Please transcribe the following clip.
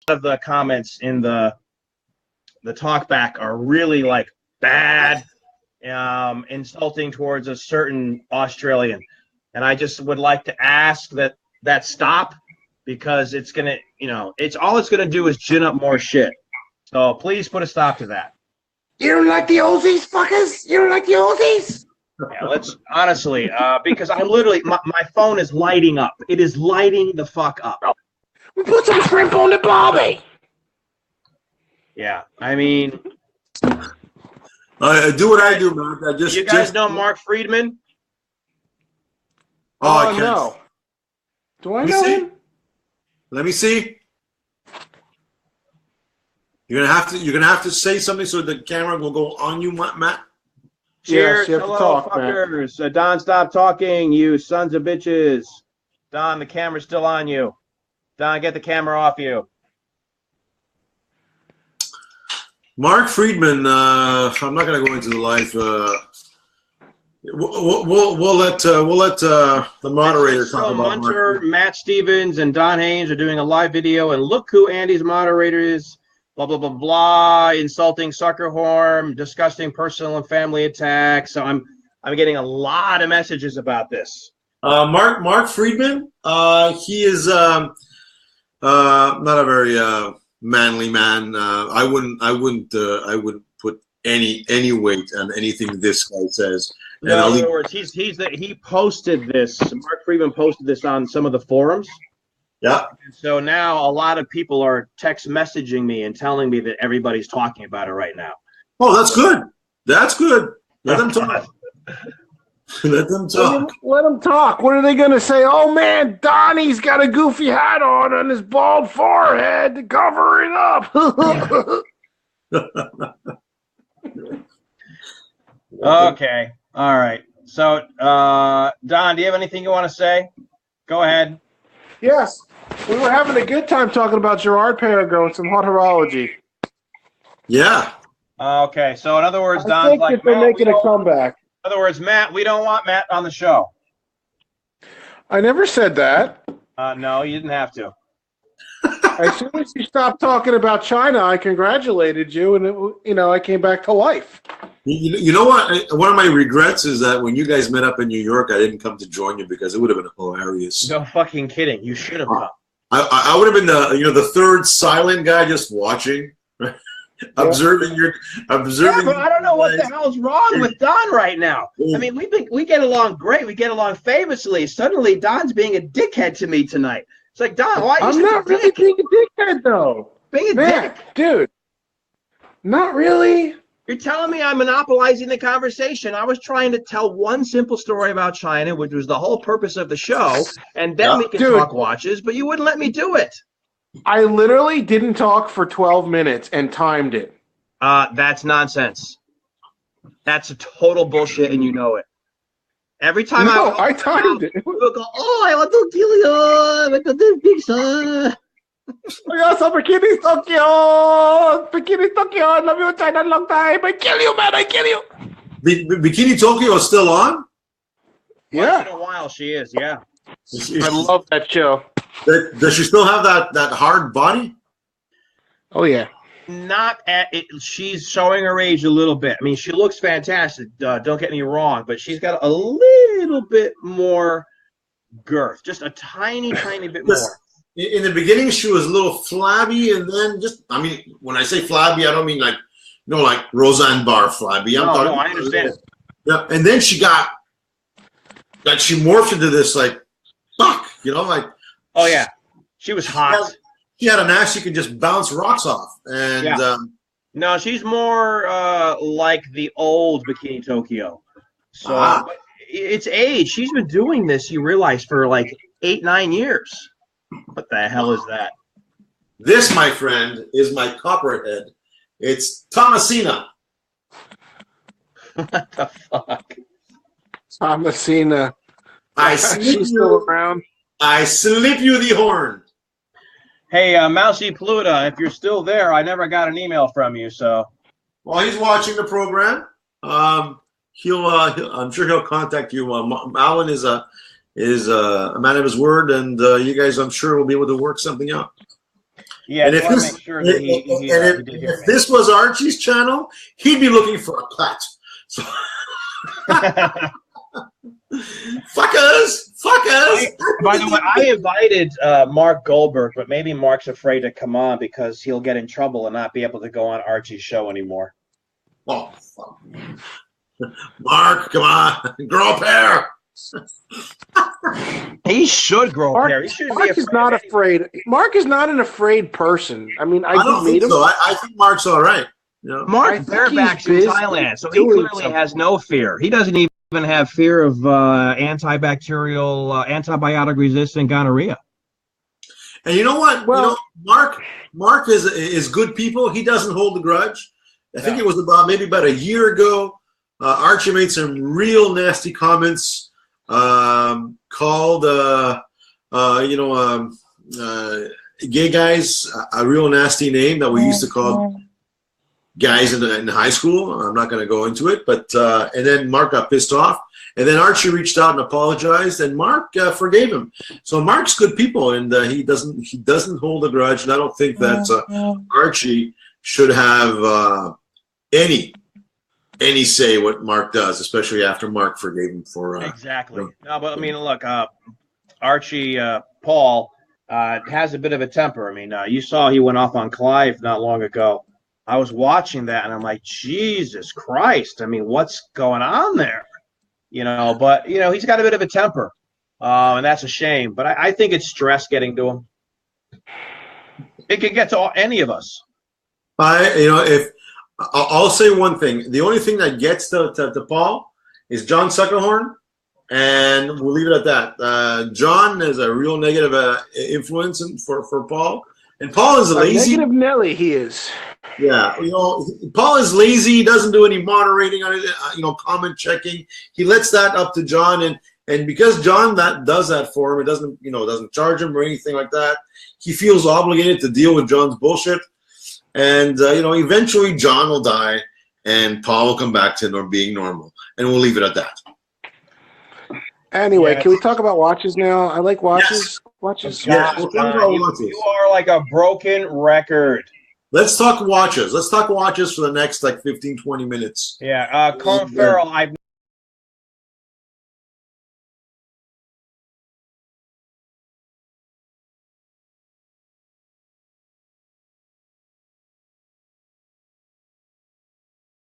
of the comments in the talkback are really like bad, insulting towards a certain Australian, and I just would like to ask that stop, because it's gonna, it's gonna do is gin up more shit. So please put a stop to that. You don't like the Aussies, fuckers? You don't like the Aussies? Yeah, let's honestly, because I'm literally my phone is lighting up. It is lighting the fuck up. We put some shrimp on the barbie. Yeah, I mean, I do what I do, man. you guys know Mark Friedman? Oh, I can't. No. Do I know him? Let me see. You're gonna have to say something so the camera will go on you, Matt. Cheers. Yes, you have hello, to talk, fuckers. Don, stop talking, you sons of bitches. Don, the camera's still on you. Don, get the camera off you. Mark Friedman. I'm not gonna go into the live. We'll let the moderator talk about Munter, Matt Stevens, and Don Haynes are doing a live video, and look who Andy's moderator is. Blah blah blah blah. Insulting sucker horn, disgusting personal and family attacks. So I'm getting a lot of messages about this. Mark Friedman. He is not a very manly man. I wouldn't put any weight on anything this guy says. In other words, he posted this. Mark Friedman posted this on some of the forums. Yeah. And so now a lot of people are text messaging me and telling me that everybody's talking about it right now. Oh, that's good. That's good. Let them talk. Let them talk. Let them talk. What are they going to say? Oh, man, Donnie's got a goofy hat on his bald forehead to cover it up. Okay. All right. So, Don, do you have anything you want to say? Go ahead. Yes. We were having a good time talking about Gerard Perregaux and some hot horology. Yeah. Okay. So, in other words, Don's I think like, that they're making a comeback. In other words, Matt, we don't want Matt on the show. I never said that. No, you didn't have to. As soon as you stopped talking about China, I congratulated you, and I came back to life. You know what? One of my regrets is that when you guys met up in New York, I didn't come to join you because it would have been hilarious. No fucking kidding. You should have come. I would have been the third silent guy just watching, right? observing. Yeah, but I don't know what the hell's wrong with Don right now. I mean, we get along great. We get along famously. Suddenly, Don's being a dickhead to me tonight. It's like, Don, why are you I'm not really being a dickhead, though. Being a dick? Dude. Not really. You're telling me I'm monopolizing the conversation. I was trying to tell one simple story about China, which was the whole purpose of the show, and then we could talk watches, but you wouldn't let me do it. I literally didn't talk for 12 minutes and timed it. That's nonsense. That's a total bullshit, and you know it. Every time I timed it. We'll go, oh, I want to kill you. I want to do pizza. I got some Bikini Tokyo. Bikini Tokyo. I love you in China a long time. I kill you, man. I kill you. Bikini Tokyo is still on? Yeah. Once in a while, she is, yeah. I love that show. Does she still have that hard body? Oh, yeah. Not at it. She's showing her age a little bit. I mean, she looks fantastic. Don't get me wrong, but she's got a little bit more girth, just a tiny bit more. In the beginning, she was a little flabby, and then when I say flabby, I don't mean like Roseanne Barr flabby. No, I understand. Yeah, and then she morphed into this like oh yeah, she was hot. She had an ass you could just bounce rocks off, and no, she's more like the old Bikini Tokyo. So it's age. She's been doing this, you realize, for like 8-9 years. What the hell is that? This, my friend, is my copperhead. It's Thomasina. What the fuck? Thomasina. She's still around. I slip you the horn. Hey, Mousy Pluta, if you're still there, I never got an email from you, so. Well, he's watching the program. I'm sure he'll contact you. Alan is a man of his word, and you guys, I'm sure, will be able to work something out. Yeah, And I if want to this, make sure that he did hear if this was Archie's channel, he'd be looking for a cut. So, fuckers. By the way, I invited Mark Goldberg, but maybe Mark's afraid to come on because he'll get in trouble and not be able to go on Archie's show anymore. Oh, fuck. Mark, come on, grow a pair. He should grow a pair. He shouldn't be Mark is not afraid. Mark is not an afraid person. I mean, I don't meet think him. so. I think Mark's all right. You know? Mark barebacks in Thailand, so he clearly has no fear. He doesn't even have fear of antibacterial, antibiotic-resistant gonorrhea. And you know what? Well, Mark is good people. He doesn't hold a grudge. I think it was about a year ago. Archie made some real nasty comments. Called gay guys a real nasty name that we used to call guys in high school. I'm not going to go into it, but and then Mark got pissed off, and then Archie reached out and apologized, and Mark forgave him. So Mark's good people, and he doesn't hold a grudge, and I don't think that Archie should have any say what Mark does, especially after Mark forgave him for exactly. No, but I mean, look, Archie Paul has a bit of a temper. I mean, you saw he went off on Clive not long ago. I was watching that, and I'm like, Jesus Christ! I mean, what's going on there? You know, but he's got a bit of a temper, and that's a shame. But I think it's stress getting to him. It could get to any of us. I'll say one thing. The only thing that gets to Paul is John Suckerhorn, and we'll leave it at that. John is a real negative influence for Paul, and Paul is lazy. Negative Nelly, he is. Yeah, Paul is lazy. He doesn't do any moderating on it. Comment checking. He lets that up to John, and because John does that for him, it doesn't charge him or anything like that. He feels obligated to deal with John's bullshit. And, eventually John will die and Paul will come back to being normal. And we'll leave it at that. Anyway, can we talk about watches now? I like watches. Yes. Watches. Yeah, you are like a broken record. Let's talk watches. Let's talk watches for the next 15, 20 minutes. Yeah. Colin Farrell, I've